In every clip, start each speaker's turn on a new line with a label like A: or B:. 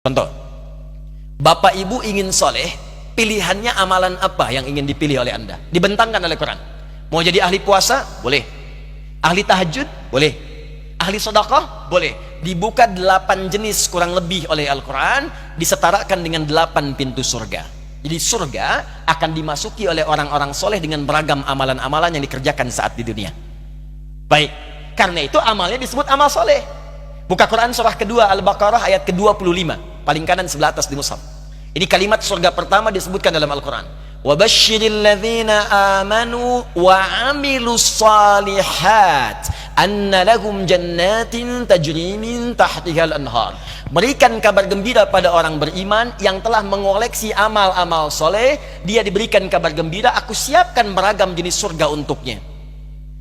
A: Contoh, bapak ibu ingin soleh, pilihannya amalan apa yang ingin dipilih oleh anda? Dibentangkan oleh Quran. Mau jadi ahli puasa? Boleh. Ahli tahajud? Boleh. Ahli sedekah? Boleh. Dibuka 8 jenis kurang lebih oleh Al-Quran, disetarakan dengan 8 pintu surga. Jadi surga akan dimasuki oleh orang-orang soleh dengan beragam amalan-amalan yang dikerjakan saat di dunia. Baik, karena itu amalnya disebut amal soleh. Buka Quran surah kedua Al-Baqarah ayat ke-25, paling kanan sebelah atas di mushaf. Ini kalimat surga pertama disebutkan dalam Al-Quran. وَبَشِّرِ الَّذِينَ آمَنُوا وَعَمِلُوا الصَّالِحَاتِ أَنَّ لَهُمْ جَنَّاتٍ تَجْرِي مِنْ تَحْتِهَا الْأَنْهَارُ. Berikan kabar gembira pada orang beriman yang telah mengoleksi amal-amal soleh. Dia diberikan kabar gembira, aku siapkan beragam jenis surga untuknya.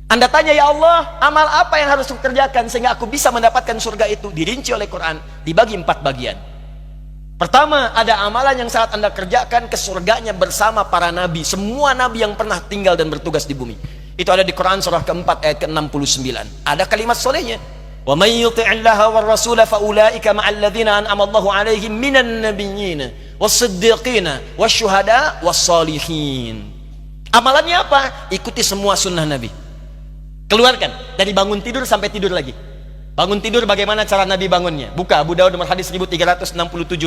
A: Anda tanya, ya Allah, amal apa yang harus aku kerjakan sehingga aku bisa mendapatkan surga itu? Dirinci oleh Quran, dibagi 4 bagian. Pertama, ada amalan yang saat anda kerjakan ke surganya bersama para nabi, semua nabi yang pernah tinggal dan bertugas di bumi. Itu ada di Quran surah keempat ayat ke-69. Ada kalimat solehnya, wa may yuti'illaha war rasula fa ulaika ma'al ladzina an'ama Allahu 'alaihim minan nabiyyin was-siddiqina wasyuhada was-shalihin. Amalannya apa? Ikuti semua sunnah nabi. Keluarkan dari bangun tidur sampai tidur lagi. Bangun tidur bagaimana cara Nabi bangunnya? Buka Abu Dawud nomor hadis 1367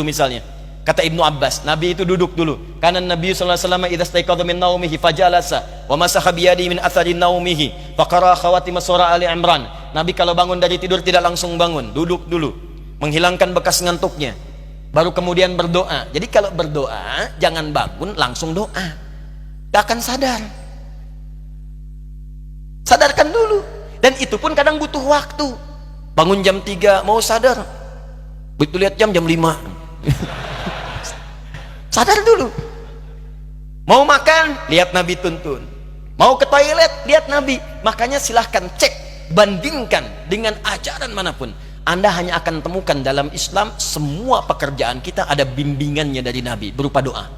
A: misalnya. Kata Ibnu Abbas, Nabi itu duduk dulu. Karena Nabi sallallahu alaihi wasallam idza staiqadha min naumihi fajalasa wa masaha bi yadihi min athari naumihi faqara khawatim surah Ali Imran. Nabi kalau bangun dari tidur tidak langsung bangun, duduk dulu, menghilangkan bekas ngantuknya, baru kemudian berdoa. Jadi kalau berdoa jangan bangun langsung doa. Tidak akan sadar. Sadarkan dulu. Dan itu pun kadang butuh waktu. Bangun jam 3 mau sadar, begitu lihat jam 5 sadar dulu. Mau makan, lihat Nabi tuntun. Mau ke toilet, lihat Nabi. Makanya silahkan cek, bandingkan dengan ajaran manapun. Anda hanya akan temukan dalam Islam semua pekerjaan kita ada bimbingannya dari Nabi berupa doa.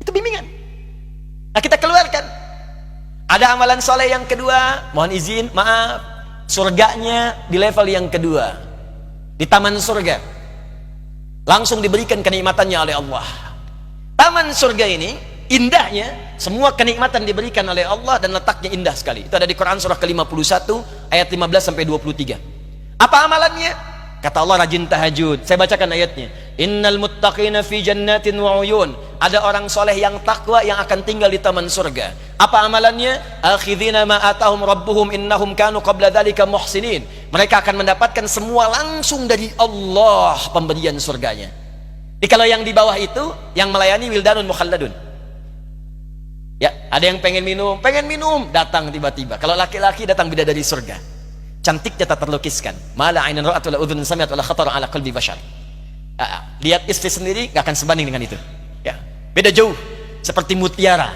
A: Itu bimbingan. Nah, kita keluarkan. Ada amalan soleh yang kedua, mohon izin, maaf, surganya di level yang kedua, di taman surga, langsung diberikan kenikmatannya oleh Allah. Taman surga ini indahnya, semua kenikmatan diberikan oleh Allah dan letaknya indah sekali. Itu ada di Quran surah ke-51 ayat 15 sampai 23. Apa amalannya? Kata Allah, rajin tahajud. Saya bacakan ayatnya. Innal muttaqina fi jannatin wa uyun. Ada orang soleh yang takwa yang akan tinggal di taman surga. Apa amalannya? Akhidhina ma atahum rabbuhum innahum kanu qabla dzalika muhsinin. Mereka akan mendapatkan semua langsung dari Allah pemberian surganya. Jadi kalau yang di bawah itu yang melayani wildanun mukhalladun. Ya, ada yang pengen minum, datang tiba-tiba. Kalau laki-laki datang bidadari surga. Cantiknya tak terlukiskan. Mala ainan ra'at wala udhun sami'at wala khatara ala qalbi bashar. Lihat istri sendiri nggak akan sebanding dengan itu. Ya, beda jauh. Seperti mutiara.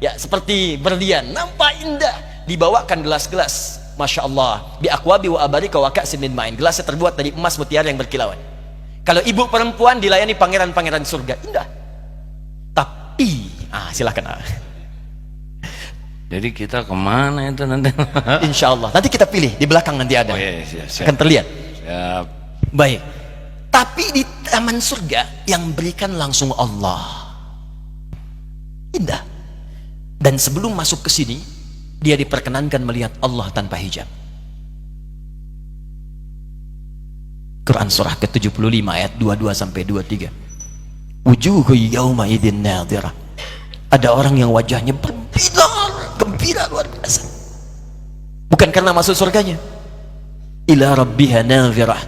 A: Ya, seperti berlian, nampak indah. Dibawakan gelas-gelas, masya Allah, bi akwabi wa abarika wa ka'sin min ma'in. Gelasnya terbuat dari emas mutiara yang berkilauan. Kalau ibu perempuan dilayani pangeran-pangeran surga, indah. Tapi, silakan.
B: Jadi kita kemana itu nanti?
A: Insya Allah nanti kita pilih di belakang, nanti ada.
B: Oh, iya, siap.
A: Akan terlihat.
B: Siap.
A: Baik. Tapi di taman surga yang berikan langsung Allah. Indah. Dan sebelum masuk ke sini, dia diperkenankan melihat Allah tanpa hijab. Quran surah ke-75 ayat 22 sampai 23. Wujuhu yawma idzin nadhirah. Ada orang yang wajahnya berbinar, gembira luar biasa. Bukan karena masuk surganya. Ila rabbiha nadhirah.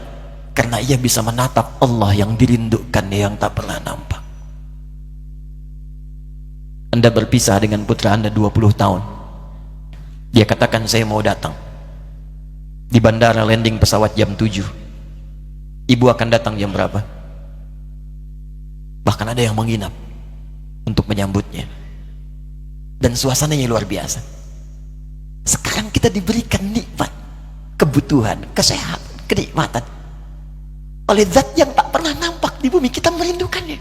A: Karena ia bisa menatap Allah yang dirindukannya yang tak pernah nampak. Anda berpisah dengan putra Anda 20 tahun. Dia katakan saya mau datang. Di bandara landing pesawat jam 7. Ibu akan datang jam berapa? Bahkan ada yang menginap untuk menyambutnya. Dan suasananya luar biasa. Sekarang kita diberikan nikmat, kebutuhan, kesehatan, kenikmatan oleh zat yang tak pernah nampak di bumi. Kita merindukannya.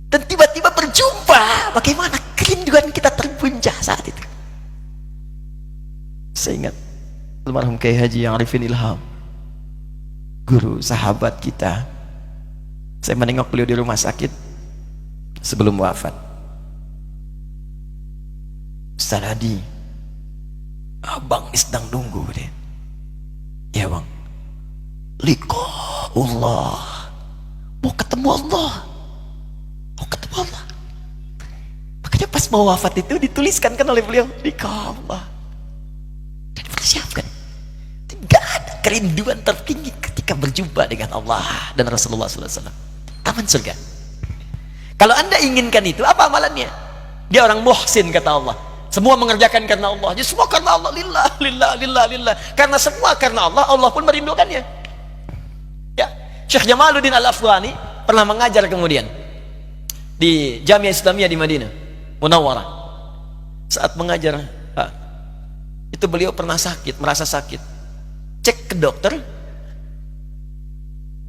A: Dan tiba-tiba berjumpa, bagaimana kerinduan kita terbuncah saat itu. Saya ingat almarhum Kiai Haji Arifin Ilham, guru sahabat kita, Saya menengok beliau di rumah sakit sebelum wafat. Ustaz Hadi, abang sedang nunggu deh. Ya bang, liqa'ullah, mau ketemu Allah, mau ketemu Allah. Makanya pas mau wafat itu dituliskan kan oleh beliau, liqa'ullah, dan dipersiapkan. Tidak ada kerinduan tertinggi ketika berjumpa dengan Allah dan Rasulullah SAW. Taman surga. Kalau anda inginkan itu, apa amalannya? Dia orang muhsin kata Allah. Semua mengerjakan karena Allah. Jadi semua karena Allah. Lillah, lillah, lillah, lillah. Karena semua karena Allah, Allah pun merindukannya. Ya, Syekh Jamaluddin Al-Afghani pernah mengajar kemudian di Jamiah Islamiyah di Madinah Munawwarah. Saat mengajar, itu beliau pernah sakit, merasa sakit. Cek ke dokter,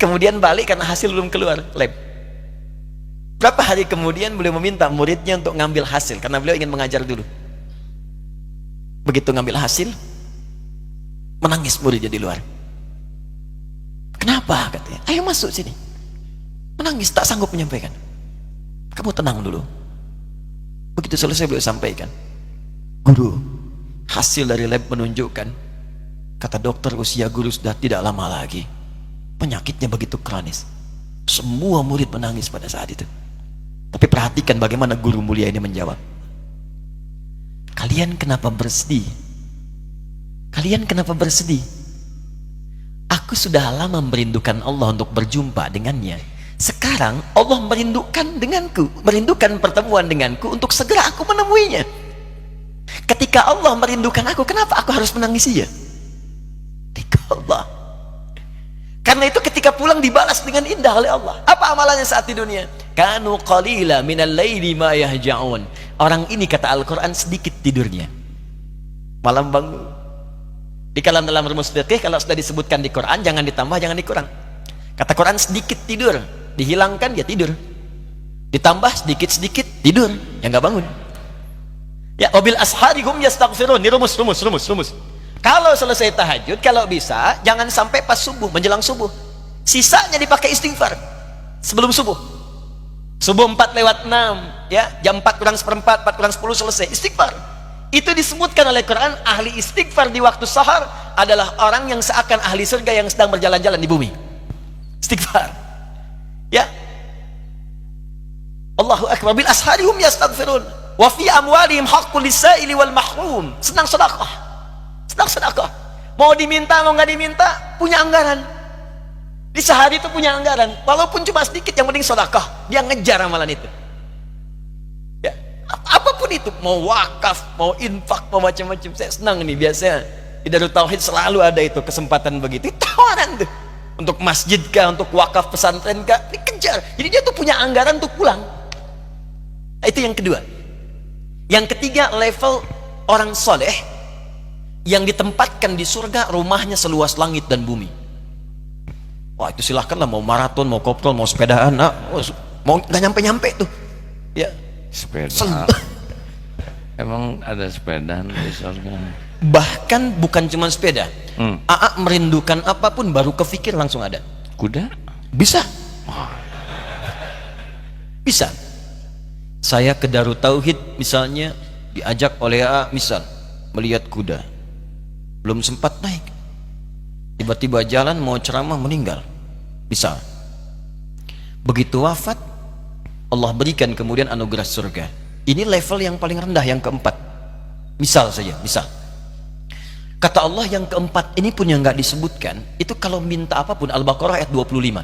A: kemudian balik karena hasil belum keluar lab. Berapa hari kemudian beliau meminta muridnya untuk ngambil hasil karena beliau ingin mengajar dulu. Begitu ngambil hasil, menangis muridnya di luar. Kenapa? Katanya, ayo masuk sini. Menangis, tak sanggup menyampaikan. Kamu tenang dulu. Begitu selesai beliau sampaikan, guru, hasil dari lab menunjukkan, kata dokter, usia guru sudah tidak lama lagi. Penyakitnya begitu kronis. Semua murid menangis pada saat itu. Tapi perhatikan bagaimana guru mulia ini menjawab. Kalian kenapa bersedih? Kalian kenapa bersedih? Aku sudah lama merindukan Allah untuk berjumpa dengannya. Sekarang Allah merindukan denganku, merindukan pertemuan denganku untuk segera aku menemuinya. Ketika Allah merindukan aku, kenapa aku harus menangisinya? Allah. Karena itu ketika pulang dibalas dengan indah oleh Allah. Apa amalannya saat di dunia? Kanu qalila minal laili ma yahja'un. Orang ini kata Al-Quran sedikit tidurnya, malam bangun. Di dalam rumus fikih kalau sudah disebutkan di Quran jangan ditambah, jangan dikurang. Kata Quran sedikit tidur, dihilangkan dia tidur. Ditambah sedikit-sedikit tidur, ya nggak bangun. Ya, wabil ashari hum yastaghfirun. Ini rumus. Kalau selesai tahajud, kalau bisa jangan sampai pas subuh, menjelang subuh. Sisanya dipakai istighfar sebelum subuh. Subuh 4:06, ya, jam 4 kurang seperempat, 4 kurang 10 selesai istighfar. Itu disebutkan oleh Quran, ahli istighfar di waktu sahar adalah orang yang seakan ahli surga yang sedang berjalan-jalan di bumi. Istighfar. Ya. Allahu akbar, bil ashari hum yastaghfirun. Wa fi amwalihim haqqul lisaili wal mahrum. Senang sedekah. Mau diminta mau nggak diminta, punya anggaran. Di sehari itu punya anggaran, walaupun cuma sedikit, yang penting sedekah. Dia ngejar amalan itu. Ya, apapun itu, mau wakaf, mau infak, mau macam-macam. Saya senang nih, biasanya di Darut Tauhid selalu ada itu kesempatan begitu. Tawaran tuh untuk masjid kah, untuk wakaf pesantren kah, dikejar. Jadi dia tuh punya anggaran untuk pulang. Nah, itu yang kedua. Yang ketiga, level orang soleh yang ditempatkan di surga, rumahnya seluas langit dan bumi. Wah, itu silahkanlah, mau maraton, mau kopdol, mau sepedaan, mau nggak nyampe tuh, ya.
B: Sepeda. Emang ada sepedaan di surga?
A: Bahkan bukan cuma sepeda. Aa merindukan apapun baru kepikir langsung ada.
B: Kuda?
A: Bisa. Bisa. Saya ke Darut Tauhid misalnya diajak oleh Aa, misal melihat kuda. Belum sempat naik, tiba-tiba jalan mau ceramah meninggal. Bisa. Begitu wafat, Allah berikan kemudian anugerah surga. Ini level yang paling rendah, yang keempat. Misal saja, misal. Kata Allah yang keempat ini pun yang nggak disebutkan, itu kalau minta apapun. Al-Baqarah ayat 25.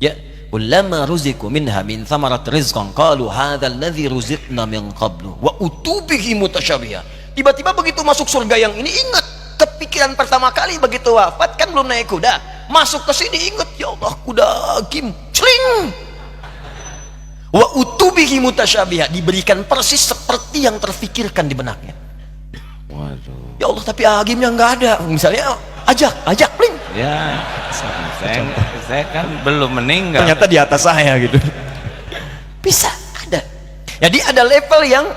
A: Ya, kullama ruziqu minha min thamarat rizqan qalu hadzal ladzi ruziqna min qablu wa utubihi mutasyabiha. Tiba-tiba begitu masuk surga yang ini, ingat kepikiran pertama kali begitu wafat, kan belum naik kuda. Masuk ke sini ingat, ya Allah, kuda kim celing. Wa utubihi mutasyabiha, diberikan persis seperti yang terfikirkan di benaknya.
B: Waduh.
A: Ya Allah, tapi agimnya nggak ada. Misalnya ajak pling.
B: Ya, saya kan belum meninggal.
A: Ternyata di atas saya gitu. Bisa ada. Jadi ada level yang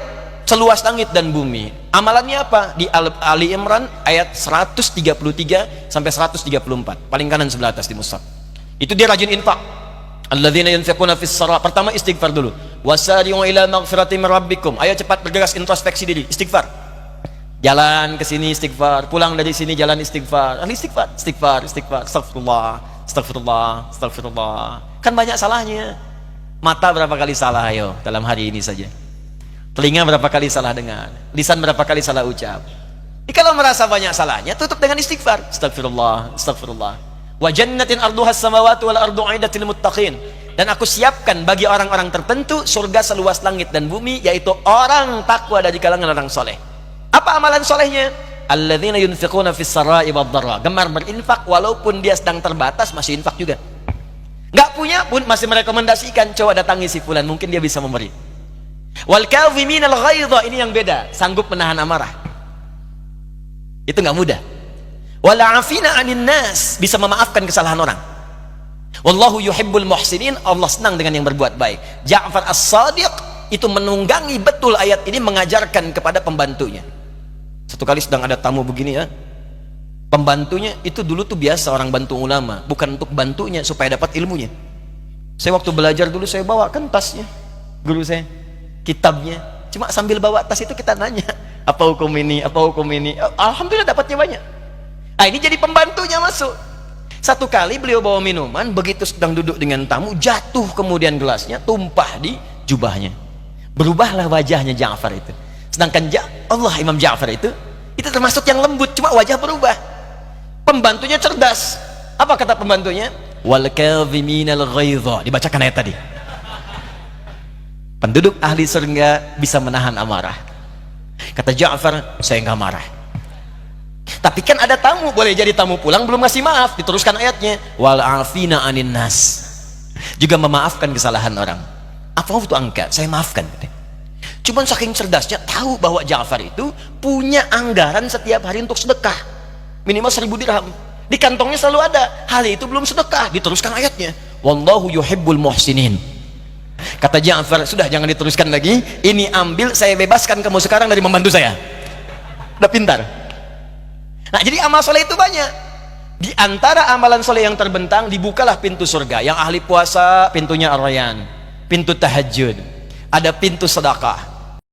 A: seluas langit dan bumi. Amalannya apa? Di Ali Imran ayat 133 sampai 134. Paling kanan sebelah atas di mushaf. Itu dia rajin infak. Alladzina yunfiquna fis sara. Pertama istighfar dulu. Wasari'u ila maghfirati min rabbikum. Ayo cepat bergegas introspeksi diri, istighfar. Jalan ke sini istighfar, pulang dari sini jalan istighfar. Istighfar. Astagfirullah. Kan banyak salahnya. Mata berapa kali salah ayo dalam hari ini saja. Telinga berapa kali salah dengar, lisan berapa kali salah ucap. Jadi kalau merasa banyak salahnya, tutup dengan istighfar. Astagfirullah. Wa jannatin arduhas samawati wal ardu 'iddatil muttaqin. Dan aku siapkan bagi orang-orang tertentu surga seluas langit dan bumi, yaitu orang takwa dari kalangan orang soleh. Apa amalan solehnya? Alladzina yunfiquna fis sarai wad dharra. Gemar berinfak walaupun dia sedang terbatas, masih infak juga. Nggak punya pun masih merekomendasikan, coba datangi si fulan, mungkin dia bisa memberi. Wal kadhiminal ghaidha, ini yang beda, sanggup menahan amarah. Itu nggak mudah. Wal 'afina 'anil nas, bisa memaafkan kesalahan orang. Wallahu yuhibbul muhsinin, Allah senang dengan yang berbuat baik. Ja'far As-Shadiq itu menunggangi betul ayat ini, mengajarkan kepada pembantunya. Satu kali sedang ada tamu begini ya, pembantunya itu dulu tuh biasa orang bantu ulama, bukan untuk bantunya supaya dapat ilmunya. Saya waktu belajar dulu saya bawakan tasnya guru saya, kitabnya, cuma sambil bawa tas itu kita nanya apa hukum ini, alhamdulillah dapatnya banyak. Nah ini jadi pembantunya masuk. Satu kali beliau bawa minuman, begitu sedang duduk dengan tamu, jatuh kemudian gelasnya tumpah di jubahnya, berubahlah wajahnya Ja'far itu. Sedangkan Imam Ja'far itu termasuk yang lembut, cuma wajah berubah. Pembantunya cerdas. Apa kata pembantunya? Wal kadhiminal ghaidha, dibacakan ayat tadi. Penduduk ahli surga bisa menahan amarah. Kata Ja'far, saya nggak marah. Tapi kan ada tamu, boleh jadi tamu pulang belum ngasih maaf. Diteruskan ayatnya, wal 'afina 'anin nas, juga memaafkan kesalahan orang. Apa itu angka? Saya maafkan. Cuman saking cerdasnya tahu bahwa Ja'far itu punya anggaran setiap hari untuk sedekah minimal 1000 dirham. Di kantongnya selalu ada. Hal itu belum sedekah. Diteruskan ayatnya, wallahu yuhibbul muhsinin. Kata Ja'far, sudah jangan diteruskan lagi. Ini ambil, saya bebaskan kamu sekarang dari membantu saya. Udah pintar. Nah jadi amal soleh itu banyak. Di antara amalan soleh yang terbentang, dibukalah pintu surga. Yang ahli puasa pintunya Ar-Rayyan, pintu tahajud, ada pintu sedekah.